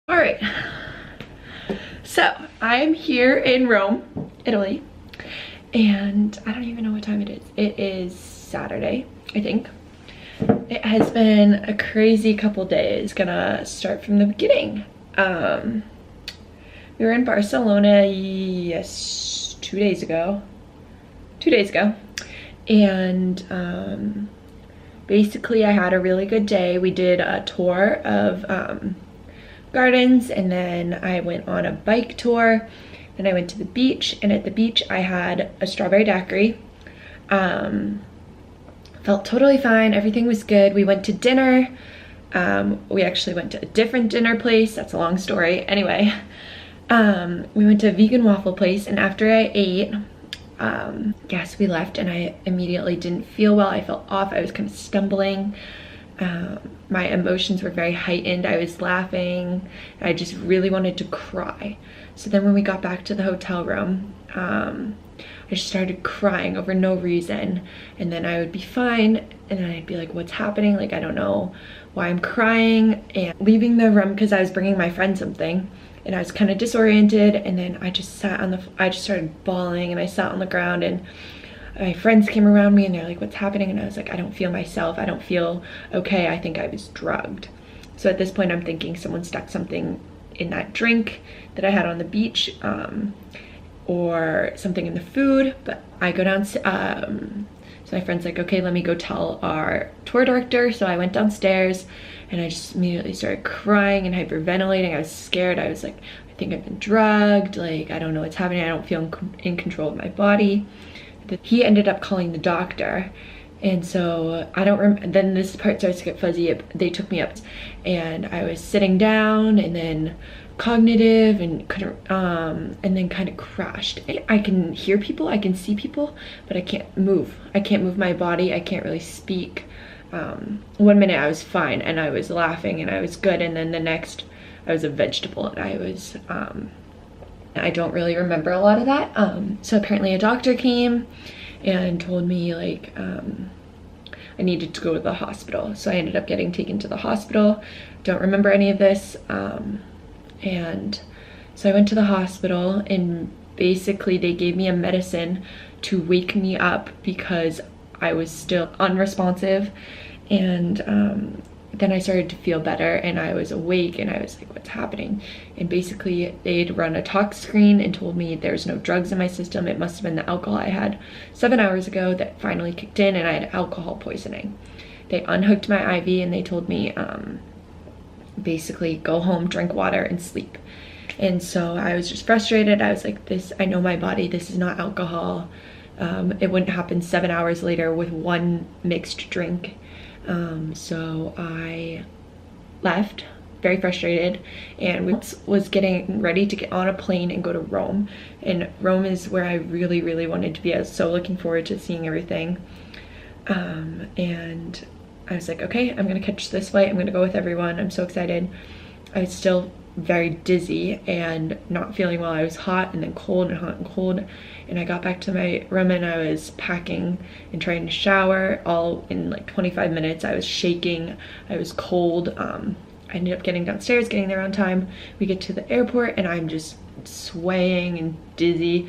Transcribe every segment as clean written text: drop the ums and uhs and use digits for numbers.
All right, so I'm here in Rome, Italy, and I don't even know what time it is. It is Saturday, I think. It has been a crazy couple days. Gonna start from the beginning. We were in Barcelona, yes, 2 days ago, and basically I had a really good day. We did a tour of gardens, and then I went on a bike tour, then I went to the beach, and at the beach I had a strawberry daiquiri. Felt totally fine, everything was good. We went to dinner. We actually went to a different dinner place, that's a long story. Anyway, we went to a vegan waffle place, and after I ate, yes, we left, and I immediately didn't feel well. I felt off, I was kind of stumbling. My emotions were very heightened. I was laughing. I just really wanted to cry. So then when we got back to the hotel room, I just started crying over no reason, and then I would be fine, and then I'd be like, what's happening? Like, I don't know why I'm crying. And leaving the room, because I was bringing my friend something, and I was kind of disoriented, and then I just started bawling, and I sat on the ground, and my friends came around me and they're like, what's happening? And I was like, I don't feel myself. I don't feel okay. I think I was drugged. So at this point I'm thinking someone stuck something in that drink that I had on the beach, or something in the food. But I go down, so my friend's like, okay, let me go tell our tour director. So I went downstairs and I just immediately started crying and hyperventilating. I was scared. I was like, I think I've been drugged. Like, I don't know what's happening. I don't feel in control of my body. He ended up calling the doctor, and so I don't remember. Then this part starts to get fuzzy. They took me up, and I was sitting down, and then cognitive, and couldn't, and then kind of crashed. I can hear people, I can see people, but I can't move. I can't move my body. I can't really speak. 1 minute I was fine, and I was laughing, and I was good, and then the next I was a vegetable, and I was I don't really remember a lot of that. So apparently a doctor came and told me, like, I needed to go to the hospital. So I ended up getting taken to the hospital. Don't remember any of this. And so I went to the hospital, and basically they gave me a medicine to wake me up because I was still unresponsive. And then I started to feel better, and I was awake, and I was like, what's happening? And basically they'd run a tox screen and told me there's no drugs in my system. It must have been the alcohol I had 7 hours ago that finally kicked in, and I had alcohol poisoning. They unhooked my IV, and they told me basically go home, drink water, and sleep. And so I was just frustrated. I was like, this, I know my body, this is not alcohol. It wouldn't happen 7 hours later with one mixed drink. So I left very frustrated, and was getting ready to get on a plane and go to Rome. And Rome is where I really, really wanted to be. I was so looking forward to seeing everything. And I was like, okay, I'm gonna catch this flight. I'm gonna go with everyone. I'm so excited. I was still very dizzy and not feeling well. I was hot and then cold and hot and cold. And I got back to my room, and I was packing and trying to shower all in like 25 minutes. I was shaking, I was cold. I ended up getting downstairs, getting there on time. We get to the airport, and I'm just swaying and dizzy,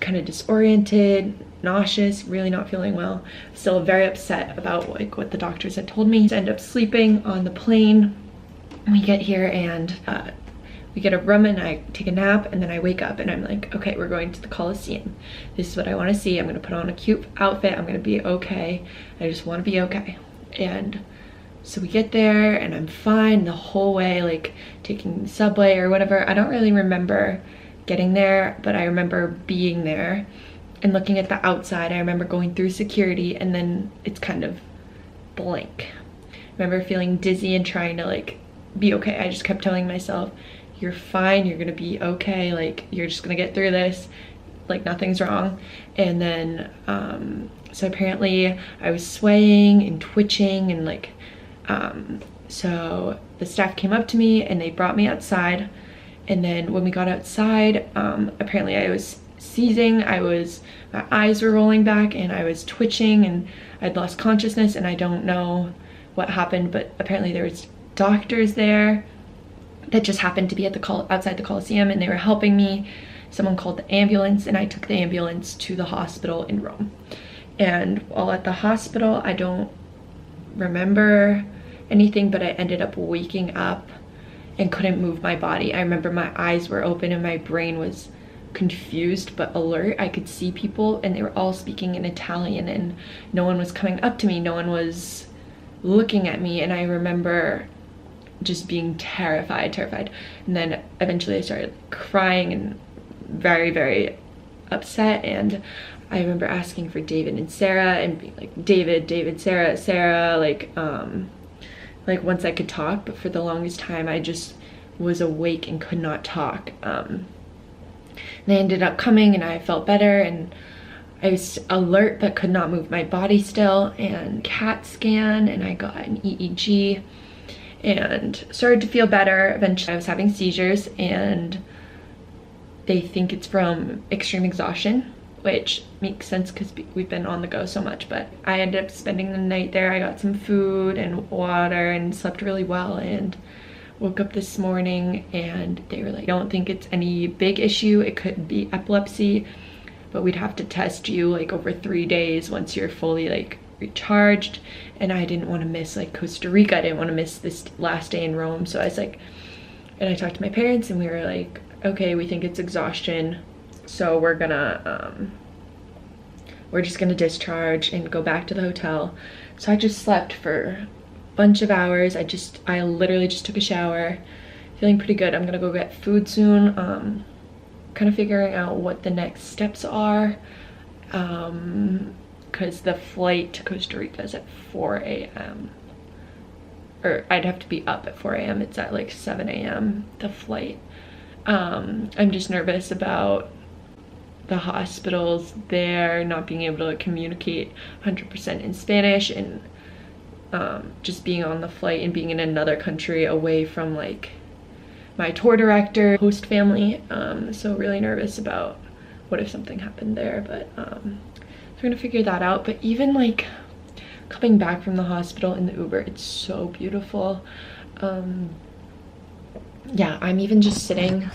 kind of disoriented, nauseous, really not feeling well. Still very upset about like what the doctors had told me. I end up sleeping on the plane. We get here, and we get a room, and I take a nap, and then I wake up, and I'm like, okay, we're going to the Colosseum. This is what I want to see. I'm going to put on a cute outfit. I'm going to be okay. I just want to be okay. And so we get there, and I'm fine the whole way, like taking the subway or whatever. I don't really remember getting there, but I remember being there and looking at the outside. I remember going through security, and then it's kind of blank. I remember feeling dizzy and trying to like be okay. I just kept telling myself, you're fine, you're gonna be okay, like you're just gonna get through this, like nothing's wrong. And then so apparently I was swaying and twitching, and like so the staff came up to me, and they brought me outside. And then when we got outside, apparently I was seizing, my eyes were rolling back, and I was twitching, and I'd lost consciousness, and I don't know what happened, but apparently there was doctors there, that just happened to be at the outside the Coliseum, and they were helping me. Someone called the ambulance, and I took the ambulance to the hospital in Rome. And while at the hospital, I don't remember anything, but I ended up waking up and couldn't move my body. I remember my eyes were open and my brain was confused but alert. I could see people and they were all speaking in Italian, and no one was coming up to me, no one was looking at me, and I remember just being terrified. And then eventually I started crying and very, very upset, and I remember asking for David and Sarah and being like, David, Sarah, like once I could talk, but for the longest time I just was awake and could not talk. They ended up coming and I felt better, and I was alert but could not move my body still, and CAT scan, and I got an EEG and started to feel better. Eventually I was having seizures, and they think it's from extreme exhaustion, which makes sense because we've been on the go so much. But I ended up spending the night there. I got some food and water and slept really well, and woke up this morning and they were like, I don't think it's any big issue. It could be epilepsy, but we'd have to test you like over 3 days once you're fully like recharged. And I didn't want to miss like Costa Rica. I didn't want to miss this last day in Rome. So I was like, and I talked to my parents and we were like, okay, we think it's exhaustion. So we're just gonna discharge and go back to the hotel. So I just slept for bunch of hours. I literally just took a shower, feeling pretty good. I'm gonna go get food soon, kind of figuring out what the next steps are, because the flight to Costa Rica is at 4 a.m. or I'd have to be up at 4 a.m. It's at like 7 a.m. the flight. I'm just nervous about the hospitals there not being able to communicate 100% in Spanish, and just being on the flight and being in another country away from like my tour director, host family. So really nervous about what if something happened there, but we're gonna figure that out. But even like coming back from the hospital in the Uber, it's so beautiful. Yeah, I'm even just sitting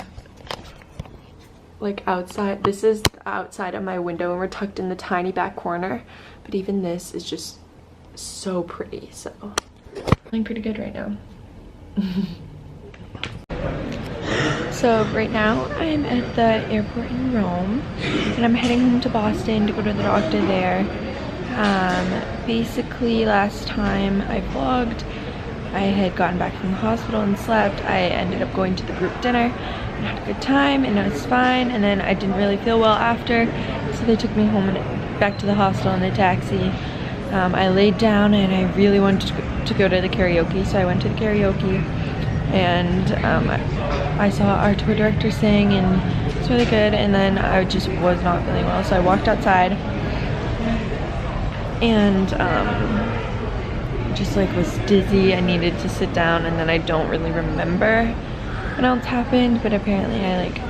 like outside. This is outside of my window and we're tucked in the tiny back corner, but even this is just so pretty. So feeling pretty good right now. So right now I'm at the airport in Rome and I'm heading home to Boston to go to the doctor there. Basically last time I vlogged, I had gotten back from the hospital and slept. I ended up going to the group dinner and had a good time and I was fine, and then I didn't really feel well after, so they took me home and back to the hostel in a taxi. I laid down and I really wanted to go to the karaoke, so I went to the karaoke, and I saw our tour director sing and it's really good, and then I just was not feeling well, so I walked outside and just like was dizzy. I needed to sit down, and then I don't really remember what else happened, but apparently I like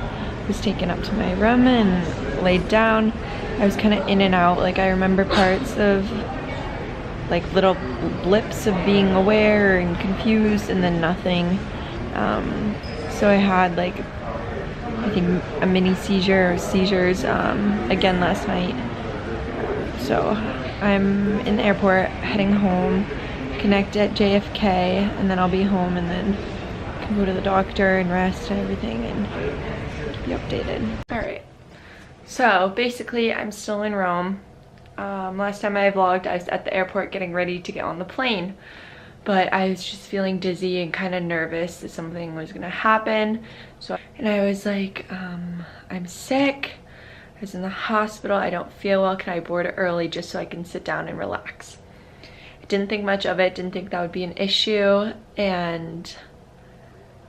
was taken up to my room and laid down. I was kind of in and out, like I remember parts of like little blips of being aware and confused, and then nothing. So I had like I think a mini seizure or seizures again last night. So I'm in the airport heading home, connect at JFK, and then I'll be home and then can go to the doctor and rest and everything and keep you updated. Alright, so basically I'm still in Rome. Last time I vlogged, I was at the airport getting ready to get on the plane, but I was just feeling dizzy and kind of nervous that something was gonna happen. And I was like, I'm sick, I was in the hospital, I don't feel well, can I board early just so I can sit down and relax? I didn't think much of it, didn't think that would be an issue, and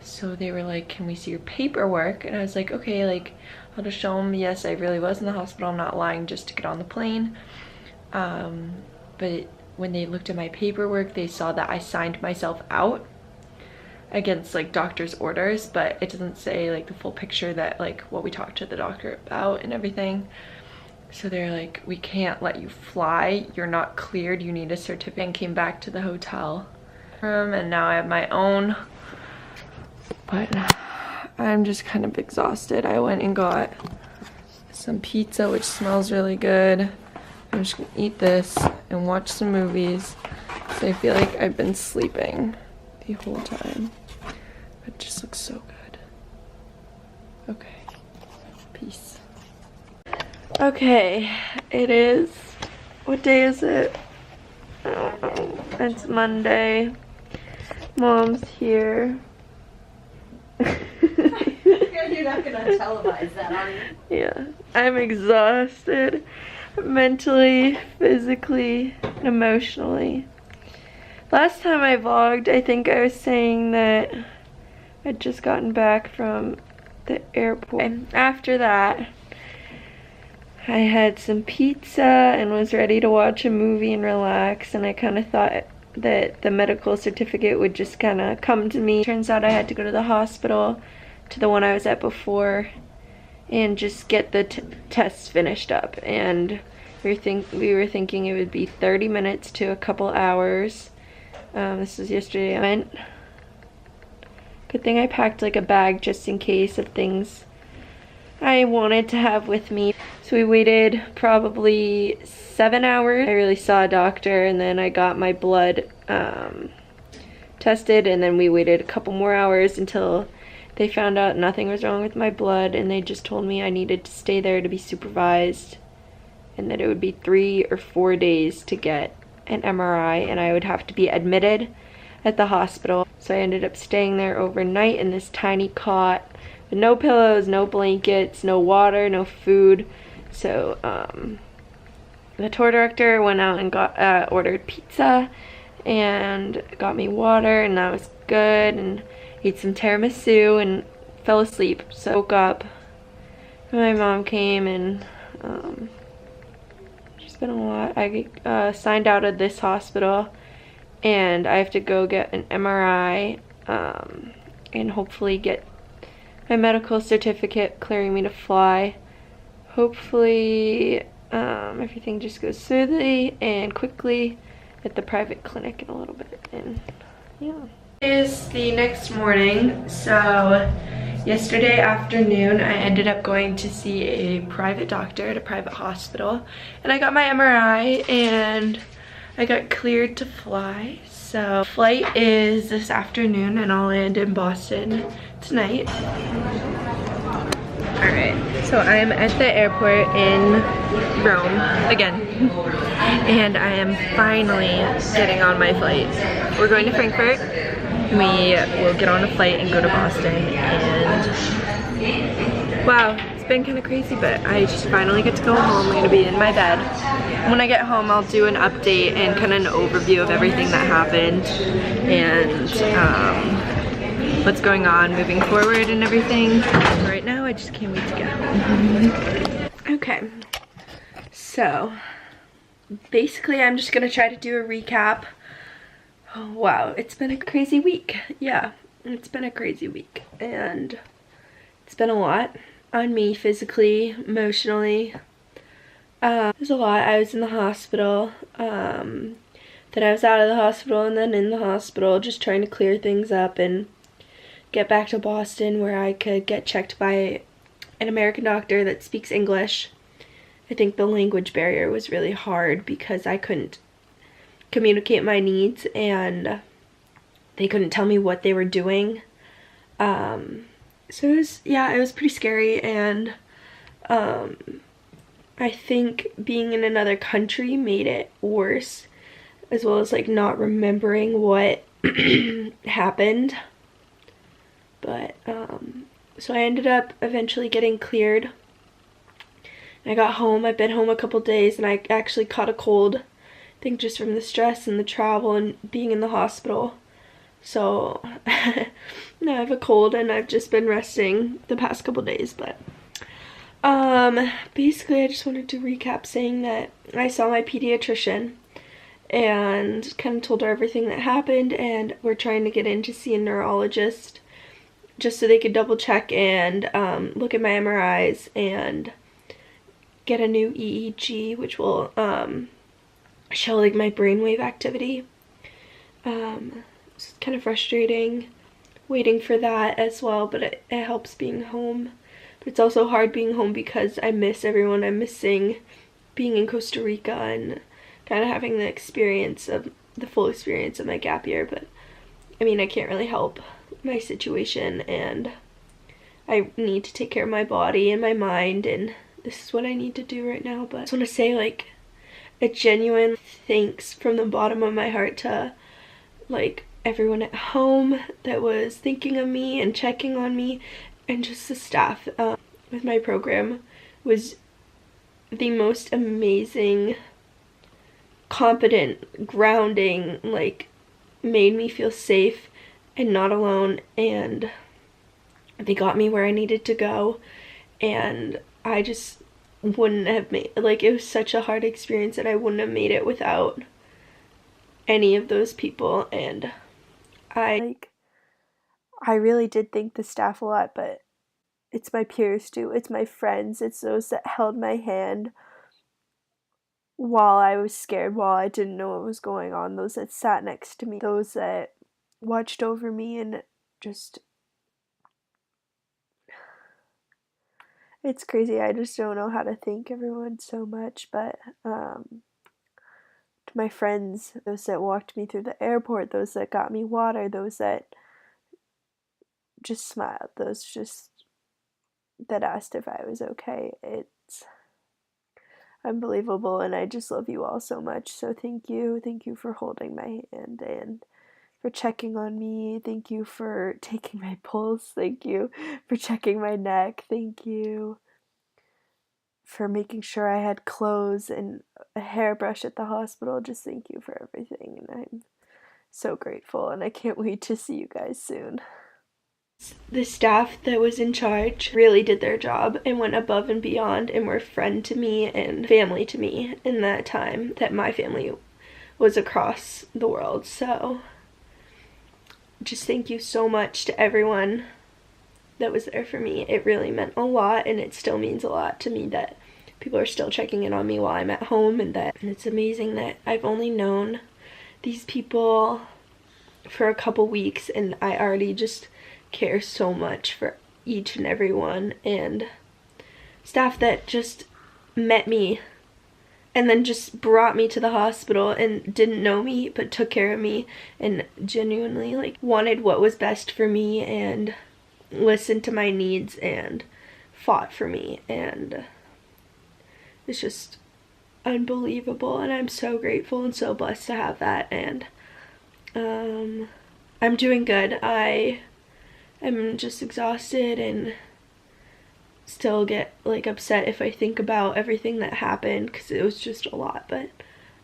so they were like, can we see your paperwork? And I was like, okay, like I'll just show them, yes, I really was in the hospital, I'm not lying, just to get on the plane. But when they looked at my paperwork, they saw that I signed myself out against like doctor's orders, but it doesn't say like the full picture that like what we talked to the doctor about and everything. So they're like, we can't let you fly, you're not cleared, you need a certificate. And came back to the hotel room, and now I have my own But I'm just kind of exhausted. I went and got some pizza, which smells really good. I'm just gonna eat this and watch some movies. So I feel like I've been sleeping the whole time. It just looks so good. Okay, peace. Okay, it is, what day is it? It's Monday. Mom's here. You're not gonna televise that, are you? Yeah, I'm exhausted. Mentally, physically, and emotionally. Last time I vlogged, I think I was saying that I'd just gotten back from the airport. And after that, I had some pizza and was ready to watch a movie and relax, and I kind of thought that the medical certificate would just kind of come to me. Turns out I had to go to the hospital, to the one I was at before, and just get the tests finished up. And we were thinking it would be 30 minutes to a couple hours. This was yesterday. I went. Good thing I packed like a bag just in case of things I wanted to have with me. So we waited probably 7 hours. I really saw a doctor, and then I got my blood tested, and then we waited a couple more hours until they found out nothing was wrong with my blood, and they just told me I needed to stay there to be supervised, and that it would be 3 or 4 days to get an MRI, and I would have to be admitted at the hospital. So I ended up staying there overnight in this tiny cot with no pillows, no blankets, no water, no food. So the tour director went out and got ordered pizza and got me water, and that was good, and ate some tiramisu and fell asleep. So I woke up and my mom came, and it's been a lot. I signed out of this hospital, and I have to go get an MRI and hopefully get my medical certificate clearing me to fly. Hopefully everything just goes smoothly and quickly at the private clinic in a little bit. And yeah. It is the next morning, so yesterday afternoon I ended up going to see a private doctor at a private hospital, and I got my MRI and I got cleared to fly. So flight is this afternoon, and I'll land in Boston tonight. Alright, so I am at the airport in Rome again, and I am finally getting on my flight. We're going to Frankfurt. We will get on a flight and go to Boston, and wow, it's been kind of crazy, but I just finally get to go home. I'm going to be in my bed. When I get home, I'll do an update and kind of an overview of everything that happened and what's going on moving forward and everything. Right now, I just can't wait to get home. Okay, so basically I'm just going to try to do a recap. Oh, wow, it's been a crazy week. Yeah, it's been a crazy week, and it's been a lot on me physically, emotionally. There's a lot. I was in the hospital, then I was out of the hospital, and then in the hospital, just trying to clear things up and get back to Boston where I could get checked by an American doctor that speaks English. I think the language barrier was really hard because I couldn't communicate my needs, and they couldn't tell me what they were doing. So it was pretty scary, and I think being in another country made it worse, as well as like not remembering what happened. But so I ended up eventually getting cleared. I got home. I've been home a couple days, and I actually caught a cold, I think just from the stress and the travel and being in the hospital. So now I have a cold, and I've just been resting the past couple days. But basically I just wanted to recap saying that I saw my pediatrician and kind of told her everything that happened, and we're trying to get in to see a neurologist just so they could double check and look at my MRIs and get a new EEG, which will show like my brainwave activity. It's kind of frustrating waiting for that as well, but it helps being home. But it's also hard being home because I miss everyone. I'm missing being in Costa Rica and kind of having the full experience of my gap year. But I mean, I can't really help my situation, and I need to take care of my body and my mind, and this is what I need to do right now. But I just want to say, like, a genuine thanks from the bottom of my heart to, like, everyone at home that was thinking of me and checking on me, and just the staff with my program was the most amazing, competent, grounding, like, made me feel safe and not alone, and they got me where I needed to go, and I just wouldn't have made, like, it was such a hard experience that I wouldn't have made it without any of those people. And I really did thank the staff a lot, but it's my peers too, it's my friends, it's those that held my hand while I was scared, while I didn't know what was going on, those that sat next to me, those that watched over me, and just, it's crazy. I just don't know how to thank everyone so much. But to my friends, those that walked me through the airport, those that got me water, those that just smiled, those just that asked if I was okay, it's unbelievable, and I just love you all so much. So thank you for holding my hand and for checking on me. Thank you for taking my pulse. Thank you for checking my neck. Thank you for making sure I had clothes and a hairbrush at the hospital. Just thank you for everything, and I'm so grateful, and I can't wait to see you guys soon. The staff that was in charge really did their job and went above and beyond and were a friend to me and family to me in that time that my family was across the world. So just thank you so much to everyone that was there for me. It really meant a lot, and it still means a lot to me that people are still checking in on me while I'm at home, and it's amazing that I've only known these people for a couple weeks, and I already just care so much for each and every one, and staff that just met me and then just brought me to the hospital and didn't know me but took care of me and genuinely, like, wanted what was best for me and listened to my needs and fought for me, and it's just unbelievable, and I'm so grateful and so blessed to have that. And I'm doing good. I am just exhausted and still get, like, upset if I think about everything that happened because it was just a lot, but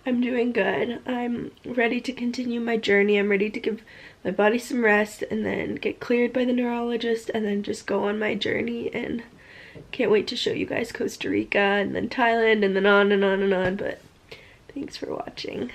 I'm doing good. I'm ready to continue my journey. I'm ready to give my body some rest and then get cleared by the neurologist and then just go on my journey, and can't wait to show you guys Costa Rica and then Thailand and then on and on and on. But thanks for watching.